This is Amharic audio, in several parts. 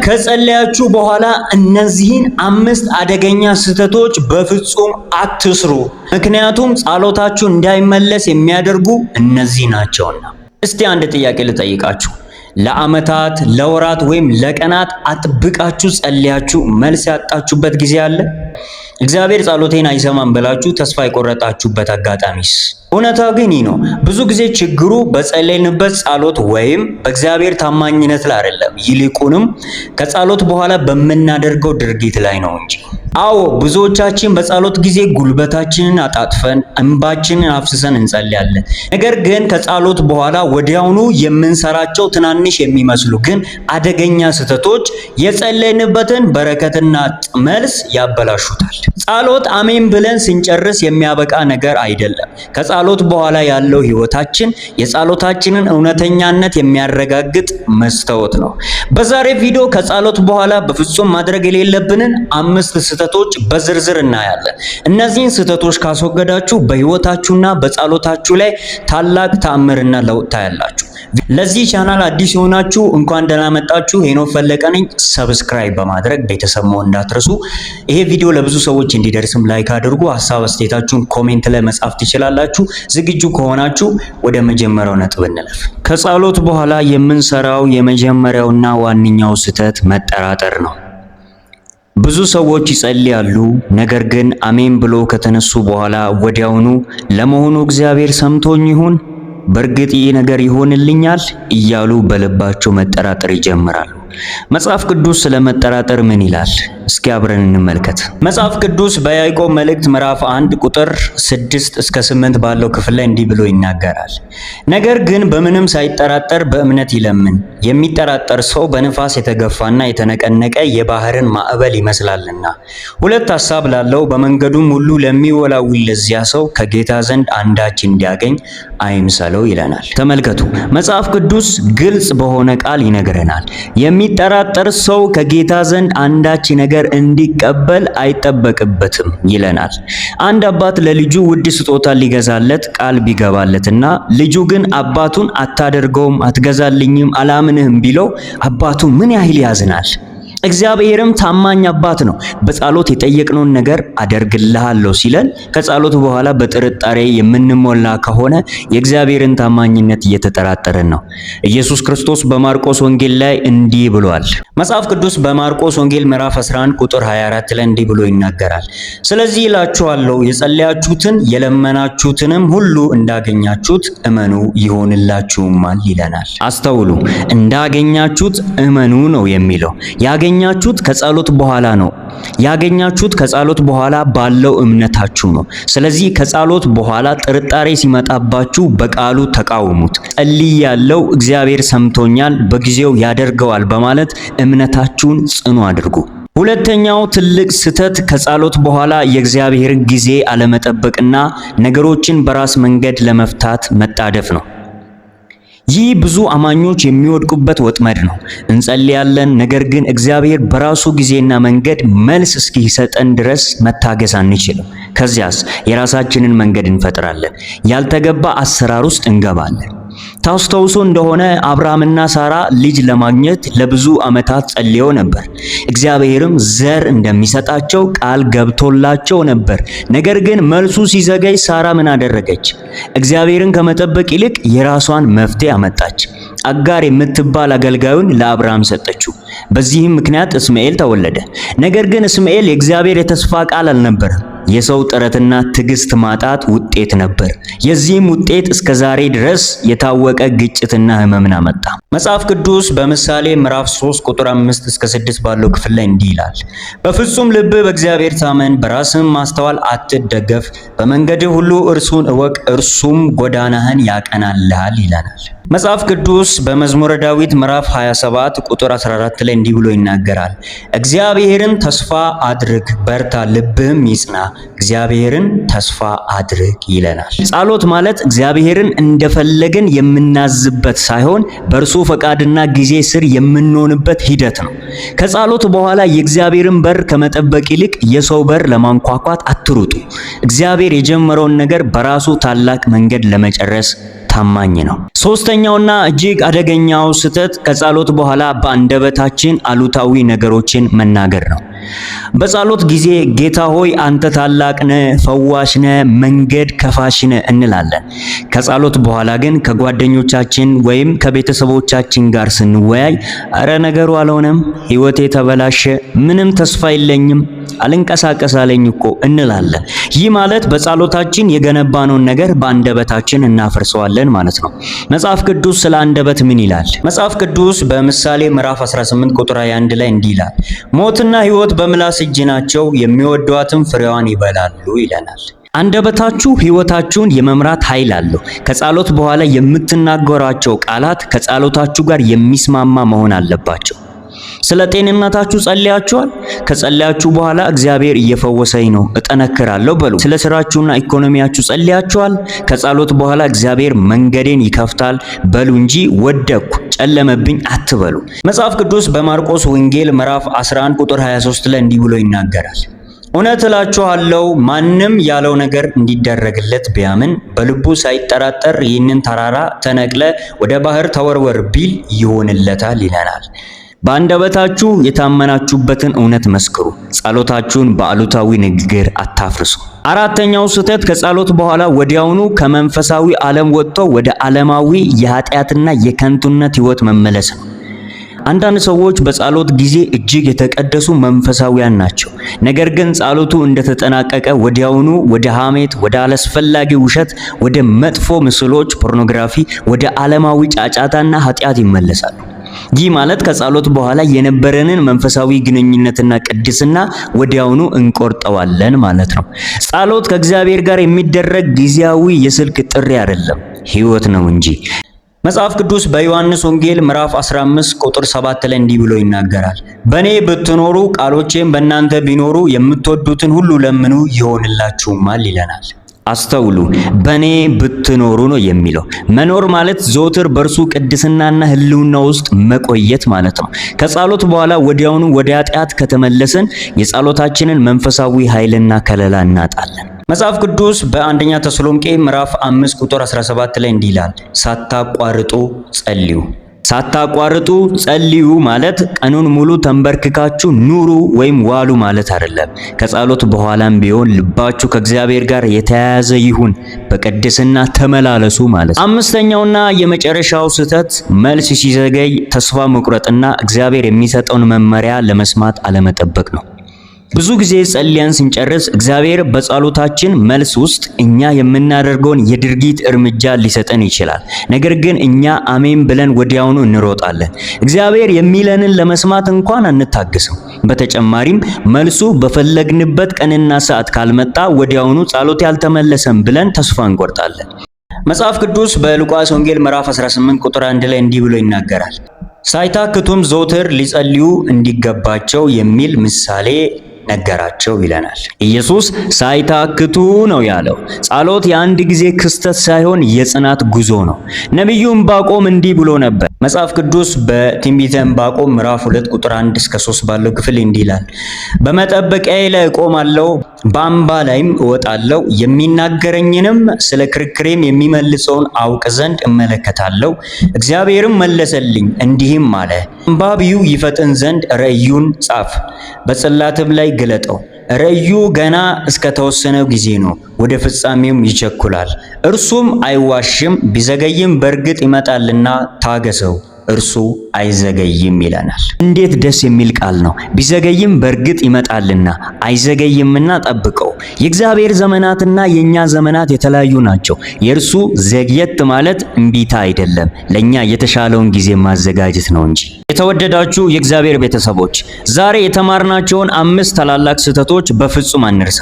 ከጸለያችሁ በኋላ እነዚህን 5 አደገኛ ስህተቶች በፍጹም አትስሩ። ምክንያቱም ጸሎታችሁ እንዳይመለስ የሚያደርጉ እነዚህ ናቸውና። እስቲ አንድ ጥያቄ ልጠይቃችሁ። ለዓመታት፣ ለወራት ወይም ለቀናት አጥብቃችሁ ጸልያችሁ መልስ ያጣችሁበት ጊዜ አለ? እግዚአብሔር ጸሎቴን አይሰማም ብላችሁ ተስፋ የቆረጣችሁበት አጋጣሚስ? እውነታው ግን ይህ ነው። ብዙ ጊዜ ችግሩ በጸለይንበት ጸሎት ወይም በእግዚአብሔር ታማኝነት ላይ አይደለም፣ ይልቁንም ከጸሎት በኋላ በምናደርገው ድርጊት ላይ ነው እንጂ። አዎ ብዙዎቻችን በጸሎት ጊዜ ጉልበታችንን አጣጥፈን እንባችንን አፍስሰን እንጸልያለን። ነገር ግን ከጸሎት በኋላ ወዲያውኑ የምንሰራቸው ትናንሽ የሚመስሉ ግን አደገኛ ስህተቶች የጸለይንበትን በረከትና መልስ ያበላሹታል። ጸሎት አሜን ብለን ስንጨርስ የሚያበቃ ነገር አይደለም። ከጸሎት በኋላ ያለው ህይወታችን የጸሎታችንን እውነተኛነት የሚያረጋግጥ መስታወት ነው። በዛሬ ቪዲዮ ከጸሎት በኋላ በፍጹም ማድረግ የሌለብንን 5 ስህተቶች በዝርዝር እናያለን። እነዚህን ስህተቶች ካስወገዳችሁ በህይወታችሁና በጸሎታችሁ ላይ ታላቅ ተአምርና ለውጥ ታያላችሁ። ለዚህ ቻናል አዲስ የሆናችሁ እንኳን ደህና መጣችሁ። ሄኖክ ፈለቀ ነኝ። ሰብስክራይብ በማድረግ ቤተሰብ መሆን እንዳትረሱ። ይሄ ቪዲዮ ለብዙ ሰዎች እንዲደርስም ላይክ አድርጉ። ሐሳብ አስተያየታችሁን ኮሜንት ላይ መጻፍ ትችላላችሁ። ዝግጁ ከሆናችሁ ወደ መጀመሪያው ነጥብ እንለፍ። ከጸሎት በኋላ የምንሰራው የመጀመሪያውና ዋነኛው ስህተት መጠራጠር ነው። ብዙ ሰዎች ይጸልያሉ፣ ነገር ግን አሜን ብሎ ከተነሱ በኋላ ወዲያውኑ ለመሆኑ እግዚአብሔር ሰምቶኝ ይሁን? በእርግጥ ይህ ነገር ይሆንልኛል? እያሉ በልባቸው መጠራጠር ይጀምራሉ። መጽሐፍ ቅዱስ ስለ መጠራጠር ምን ይላል? እስኪ አብረን እንመልከት። መጽሐፍ ቅዱስ በያዕቆብ መልእክት ምዕራፍ 1 ቁጥር 6 እስከ 8 ባለው ክፍል ላይ እንዲህ ብሎ ይናገራል። ነገር ግን በምንም ሳይጠራጠር በእምነት ይለምን። የሚጠራጠር ሰው በንፋስ የተገፋና የተነቀነቀ የባህርን ማዕበል ይመስላልና፣ ሁለት ሐሳብ ላለው በመንገዱም ሁሉ ለሚወላውል ለዚያ ሰው ከጌታ ዘንድ አንዳች እንዲያገኝ አይምሰለው ይለናል። ተመልከቱ፣ መጽሐፍ ቅዱስ ግልጽ በሆነ ቃል ይነግረናል። የሚጠራጠር ሰው ከጌታ ዘንድ አንዳች ነገር እንዲቀበል አይጠበቅበትም ይለናል። አንድ አባት ለልጁ ውድ ስጦታ ሊገዛለት ቃል ቢገባለትና ልጁ ግን አባቱን አታደርገውም፣ አትገዛልኝም፣ አላምንህም ቢለው አባቱ ምን ያህል ያዝናል? እግዚአብሔርም ታማኝ አባት ነው። በጸሎት የጠየቅነውን ነገር አደርግልሃለሁ ሲለን ከጸሎት በኋላ በጥርጣሬ የምንሞላ ከሆነ የእግዚአብሔርን ታማኝነት እየተጠራጠርን ነው። ኢየሱስ ክርስቶስ በማርቆስ ወንጌል ላይ እንዲህ ብሏል። መጽሐፍ ቅዱስ በማርቆስ ወንጌል ምዕራፍ 11 ቁጥር 24 ላይ እንዲህ ብሎ ይናገራል። ስለዚህ እላችኋለሁ የጸለያችሁትን የለመናችሁትንም ሁሉ እንዳገኛችሁት እመኑ ይሆንላችሁማል ይለናል። አስተውሉ፣ እንዳገኛችሁት እመኑ ነው የሚለው። ያገኛችሁት ከጸሎት በኋላ ነው። ያገኛችሁት ከጸሎት በኋላ ባለው እምነታችሁ ነው። ስለዚህ ከጸሎት በኋላ ጥርጣሬ ሲመጣባችሁ በቃሉ ተቃውሙት። ጸልያለሁ፣ እግዚአብሔር ሰምቶኛል፣ በጊዜው ያደርገዋል በማለት እምነታችሁን ጽኑ አድርጉ። ሁለተኛው ትልቅ ስህተት ከጸሎት በኋላ የእግዚአብሔርን ጊዜ አለመጠበቅና ነገሮችን በራስ መንገድ ለመፍታት መጣደፍ ነው። ይህ ብዙ አማኞች የሚወድቁበት ወጥመድ ነው። እንጸልያለን፣ ነገር ግን እግዚአብሔር በራሱ ጊዜና መንገድ መልስ እስኪሰጠን ድረስ መታገስ አንችልም። ከዚያስ የራሳችንን መንገድ እንፈጥራለን። ያልተገባ አሰራር ውስጥ እንገባለን። ታስታውሱ እንደሆነ አብርሃምና ሳራ ልጅ ለማግኘት ለብዙ ዓመታት ጸልየው ነበር። እግዚአብሔርም ዘር እንደሚሰጣቸው ቃል ገብቶላቸው ነበር። ነገር ግን መልሱ ሲዘገይ ሳራ ምን አደረገች? እግዚአብሔርን ከመጠበቅ ይልቅ የራሷን መፍትሄ አመጣች። አጋር የምትባል አገልጋዩን ለአብርሃም ሰጠችው። በዚህም ምክንያት እስማኤል ተወለደ። ነገር ግን እስማኤል የእግዚአብሔር የተስፋ ቃል አልነበረም። የሰው ጥረትና ትዕግስት ማጣት ውጤት ነበር። የዚህም ውጤት እስከ ዛሬ ድረስ የታወቀ ግጭትና ሕመምን አመጣ። መጽሐፍ ቅዱስ በምሳሌ ምዕራፍ 3 ቁጥር 5 እስከ 6 ባለው ክፍል ላይ እንዲህ ይላል። በፍጹም ልብህ በእግዚአብሔር ታመን፣ በራስህም ማስተዋል አትደገፍ። በመንገድህ ሁሉ እርሱን እወቅ፣ እርሱም ጎዳናህን ያቀናልሃል ይለናል። መጽሐፍ ቅዱስ በመዝሙረ ዳዊት ምዕራፍ 27 ቁጥር 14 ላይ እንዲህ ብሎ ይናገራል። እግዚአብሔርን ተስፋ አድርግ፣ በርታ፣ ልብህም ይጽና፣ እግዚአብሔርን ተስፋ አድርግ ይለናል። ጸሎት ማለት እግዚአብሔርን እንደፈለግን የምናዝበት ሳይሆን በእርሱ ፈቃድና ጊዜ ስር የምንሆንበት ሂደት ነው። ከጸሎት በኋላ የእግዚአብሔርን በር ከመጠበቅ ይልቅ የሰው በር ለማንኳኳት አትሩጡ። እግዚአብሔር የጀመረውን ነገር በራሱ ታላቅ መንገድ ለመጨረስ ታማኝ ነው። ሶስተኛውና እጅግ አደገኛው ስህተት ከጸሎት በኋላ በአንደበታችን አሉታዊ ነገሮችን መናገር ነው። በጸሎት ጊዜ ጌታ ሆይ አንተ ታላቅ ነህ፣ ፈዋሽ ነህ፣ መንገድ ከፋሽ ነህ እንላለን። ከጸሎት በኋላ ግን ከጓደኞቻችን ወይም ከቤተሰቦቻችን ጋር ስንወያይ አረ ነገሩ አልሆነም፣ ህይወቴ ተበላሸ፣ ምንም ተስፋ የለኝም፣ አልንቀሳቀስ አለኝ እኮ እንላለን። ይህ ማለት በጸሎታችን የገነባነውን ነገር በአንደበታችን እናፈርሰዋለን ማለት ነው። መጽሐፍ ቅዱስ ስለ አንደበት ምን ይላል? መጽሐፍ ቅዱስ በምሳሌ ምዕራፍ 18 ቁጥር 21 ላይ እንዲህ ይላል፣ ሞትና ህይወት በምላስ እጅ ናቸው፣ የሚወዷትም ፍሬዋን ይበላሉ ይለናል። አንደበታችሁ ህይወታችሁን የመምራት ኃይል አለው። ከጸሎት በኋላ የምትናገሯቸው ቃላት ከጸሎታችሁ ጋር የሚስማማ መሆን አለባቸው። ስለ ጤንነታችሁ ጸልያችኋል? ከጸለያችሁ በኋላ እግዚአብሔር እየፈወሰኝ ነው እጠነክራለሁ በሉ። ስለ ስራችሁና ኢኮኖሚያችሁ ጸልያችኋል? ከጸሎት በኋላ እግዚአብሔር መንገዴን ይከፍታል በሉ እንጂ ወደቅኩ ጨለመብኝ አትበሉ። መጽሐፍ ቅዱስ በማርቆስ ወንጌል ምዕራፍ 11 ቁጥር 23 ላይ እንዲህ ብሎ ይናገራል፣ እውነት እላችኋለሁ ማንም ያለው ነገር እንዲደረግለት ቢያምን በልቡ ሳይጠራጠር ይህንን ተራራ ተነቅለ ወደ ባህር ተወርወር ቢል ይሆንለታል ይለናል። በአንደበታችሁ የታመናችሁበትን እውነት መስክሩ። ጸሎታችሁን በአሉታዊ ንግግር አታፍርሱ። አራተኛው ስህተት ከጸሎት በኋላ ወዲያውኑ ከመንፈሳዊ ዓለም ወጥቶ ወደ ዓለማዊ የኃጢአትና የከንቱነት ሕይወት መመለስ ነው። አንዳንድ ሰዎች በጸሎት ጊዜ እጅግ የተቀደሱ መንፈሳዊያን ናቸው። ነገር ግን ጸሎቱ እንደተጠናቀቀ ወዲያውኑ ወደ ሐሜት፣ ወደ አላስፈላጊ ውሸት፣ ወደ መጥፎ ምስሎች፣ ፖርኖግራፊ፣ ወደ ዓለማዊ ጫጫታና ኃጢአት ይመለሳሉ። ይህ ማለት ከጸሎት በኋላ የነበረንን መንፈሳዊ ግንኙነትና ቅድስና ወዲያውኑ እንቆርጠዋለን ማለት ነው። ጸሎት ከእግዚአብሔር ጋር የሚደረግ ጊዜያዊ የስልክ ጥሪ አይደለም፣ ሕይወት ነው እንጂ። መጽሐፍ ቅዱስ በዮሐንስ ወንጌል ምዕራፍ 15 ቁጥር 7 ላይ እንዲህ ብሎ ይናገራል፣ በእኔ ብትኖሩ ቃሎቼም በእናንተ ቢኖሩ የምትወዱትን ሁሉ ለምኑ ይሆንላችሁማል ይለናል። አስተውሉ፣ በእኔ ብትኖሩ ነው የሚለው። መኖር ማለት ዘወትር በእርሱ ቅድስናና ሕልውና ውስጥ መቆየት ማለት ነው። ከጸሎት በኋላ ወዲያውኑ ወደ ኃጢአት ከተመለስን የጸሎታችንን መንፈሳዊ ኃይልና ከለላ እናጣለን። መጽሐፍ ቅዱስ በአንደኛ ተሰሎንቄ ምዕራፍ 5 ቁጥር 17 ላይ እንዲህ ይላል፣ ሳታቋርጡ ጸልዩ። ሳታቋርጡ ጸልዩ ማለት ቀኑን ሙሉ ተንበርክካችሁ ኑሩ ወይም ዋሉ ማለት አይደለም። ከጸሎት በኋላም ቢሆን ልባችሁ ከእግዚአብሔር ጋር የተያያዘ ይሁን፣ በቅድስና ተመላለሱ ማለት። አምስተኛውና የመጨረሻው ስህተት መልስ ሲዘገይ ተስፋ መቁረጥና እግዚአብሔር የሚሰጠውን መመሪያ ለመስማት አለመጠበቅ ነው። ብዙ ጊዜ ጸልያን ስንጨርስ እግዚአብሔር በጸሎታችን መልስ ውስጥ እኛ የምናደርገውን የድርጊት እርምጃ ሊሰጠን ይችላል። ነገር ግን እኛ አሜን ብለን ወዲያውኑ እንሮጣለን። እግዚአብሔር የሚለንን ለመስማት እንኳን አንታገስም። በተጨማሪም መልሱ በፈለግንበት ቀንና ሰዓት ካልመጣ ወዲያውኑ ጸሎት ያልተመለሰም ብለን ተስፋ እንቆርጣለን። መጽሐፍ ቅዱስ በሉቃስ ወንጌል ምዕራፍ 18 ቁጥር 1 ላይ እንዲህ ብሎ ይናገራል፣ ሳይታክቱም ዘወትር ሊጸልዩ እንዲገባቸው የሚል ምሳሌ ነገራቸው ይለናል። ኢየሱስ ሳይታክቱ ነው ያለው። ጸሎት የአንድ ጊዜ ክስተት ሳይሆን የጽናት ጉዞ ነው። ነቢዩ ዕንባቆም እንዲህ ብሎ ነበር። መጽሐፍ ቅዱስ በትንቢተ ዕንባቆም ምዕራፍ 2 ቁጥር 1 እስከ 3 ባለው ክፍል እንዲህ ይላል፣ በመጠበቂያዬ ላይ እቆማለሁ፣ በአምባ ላይም እወጣለሁ፣ የሚናገረኝንም ስለ ክርክሬም የሚመልሰውን አውቅ ዘንድ እመለከታለሁ። እግዚአብሔርም መለሰልኝ እንዲህም አለ፣ አንባቢው ይፈጥን ዘንድ ራእዩን ጻፍ፣ በጽላትም ላይ ግለጠው። ራእዩ ገና እስከ ተወሰነው ጊዜ ነው፣ ወደ ፍጻሜውም ይቸኩላል። እርሱም አይዋሽም፣ ቢዘገይም በእርግጥ ይመጣልና ታገሰው፣ እርሱ አይዘገይም ይለናል። እንዴት ደስ የሚል ቃል ነው! ቢዘገይም በእርግጥ ይመጣልና አይዘገይምና ጠብቀው። የእግዚአብሔር ዘመናትና የኛ ዘመናት የተለያዩ ናቸው። የእርሱ ዘግየት ማለት እምቢታ አይደለም፣ ለኛ የተሻለውን ጊዜ ማዘጋጀት ነው እንጂ። የተወደዳችሁ የእግዚአብሔር ቤተሰቦች ዛሬ የተማርናቸውን 5 ታላላቅ ስህተቶች በፍጹም አንርሳ።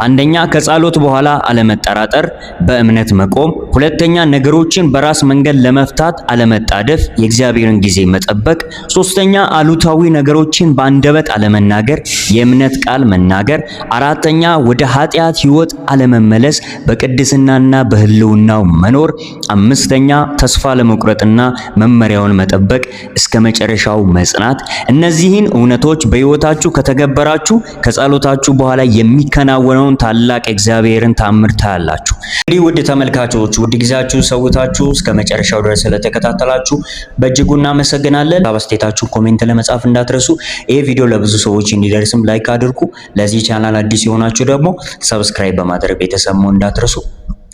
አንደኛ፣ ከጸሎት በኋላ አለመጠራጠር፣ በእምነት መቆም። ሁለተኛ፣ ነገሮችን በራስ መንገድ ለመፍታት አለመጣደፍ። የእግዚአብሔርን ጊዜ መጠበቅ። ሶስተኛ አሉታዊ ነገሮችን በአንደበት አለመናገር፣ የእምነት ቃል መናገር። አራተኛ ወደ ኃጢአት ሕይወት አለመመለስ፣ በቅድስናና በህልውናው መኖር። አምስተኛ ተስፋ ለመቁረጥና መመሪያውን መጠበቅ፣ እስከ መጨረሻው መጽናት። እነዚህን እውነቶች በሕይወታችሁ ከተገበራችሁ ከጸሎታችሁ በኋላ የሚከናወነውን ታላቅ እግዚአብሔርን ተአምር ታያላችሁ። እንግዲህ ውድ ተመልካቾች ውድ ጊዜያችሁን ሰውታችሁ እስከ መጨረሻው ድረስ ስለተከታተላችሁ በእጅጉ እናመሰግናለን። አስተያየታችሁን ኮሜንት ለመጻፍ እንዳትረሱ። ይህ ቪዲዮ ለብዙ ሰዎች እንዲደርስም ላይክ አድርጉ። ለዚህ ቻናል አዲስ የሆናችሁ ደግሞ ሰብስክራይብ በማድረግ ቤተሰብ መሆን እንዳትረሱ።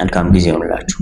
መልካም ጊዜ ይሁንላችሁ።